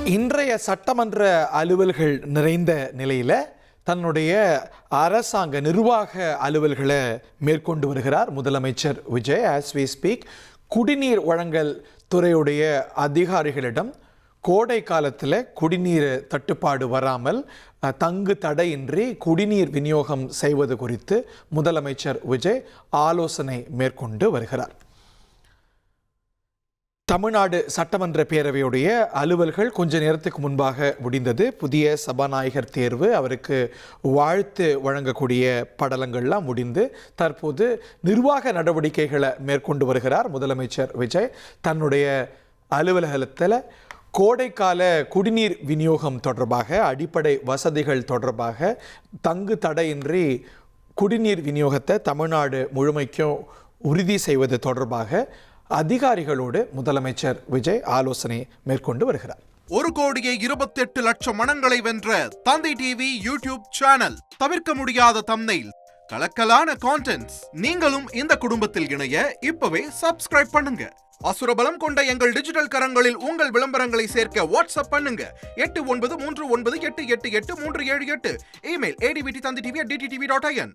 இன்றைய சட்டமன்ற அலுவல்கள் நிறைந்த நிலையில் தன்னுடைய அரசாங்க நிர்வாக அலுவல்களை மேற்கொண்டு வருகிறார் முதலமைச்சர் விஜய். ஆஸ் வி ஸ்பீக், குடிநீர் வழங்கல் துறையுடைய அதிகாரிகளிடம் கோடை காலத்தில் குடிநீர் தட்டுப்பாடு வராமல் தங்கு தடையின்றி குடிநீர் விநியோகம் செய்வது குறித்து முதலமைச்சர் விஜய் ஆலோசனை மேற்கொண்டு வருகிறார். தமிழ்நாடு சட்டமன்ற பேரவையுடைய அலுவல்கள் கொஞ்ச நேரத்துக்கு முன்பாக முடிந்தது. புதிய சபாநாயகர் தேர்வு, அவருக்கு வாழ்த்து வழங்கக்கூடிய படலங்கள்லாம் முடிந்து தற்போது நிர்வாக நடவடிக்கைகளை மேற்கொண்டு வருகிறார் முதலமைச்சர் விஜய். தன்னுடைய அலுவலகத்தில் கோடைக்கால குடிநீர் விநியோகம் தொடர்பாக, அடிப்படை வசதிகள் தொடர்பாக தங்கு தடையின்றி குடிநீர் விநியோகத்தை தமிழ்நாடு முழுமைக்கும் உறுதி செய்வது தொடர்பாக அதிகாரிகளோடு முதலமைச்சர் விஜய் ஆலோசனை மேற்கொண்டு வருகிறார். 1,28,00,000 மனங்களை வென்ற தந்தி டிவி யூடியூப் சேனல். தவிர்க்க முடியாத தம்ப்நெயில், கலக்கலான கான்டென்ட்ஸ். நீங்களும் இந்த குடும்பத்தில் இணைய இப்பவே சப்ஸ்கிரைப் பண்ணுங்க. அசுரபலம் கொண்ட எங்கள் டிஜிட்டல் கரங்களில் உங்கள் விளம்பரங்களை சேர்க்க வாட்ஸ்அப் பண்ணுங்க. 893988883778. Email advtthanditv@dttv.in.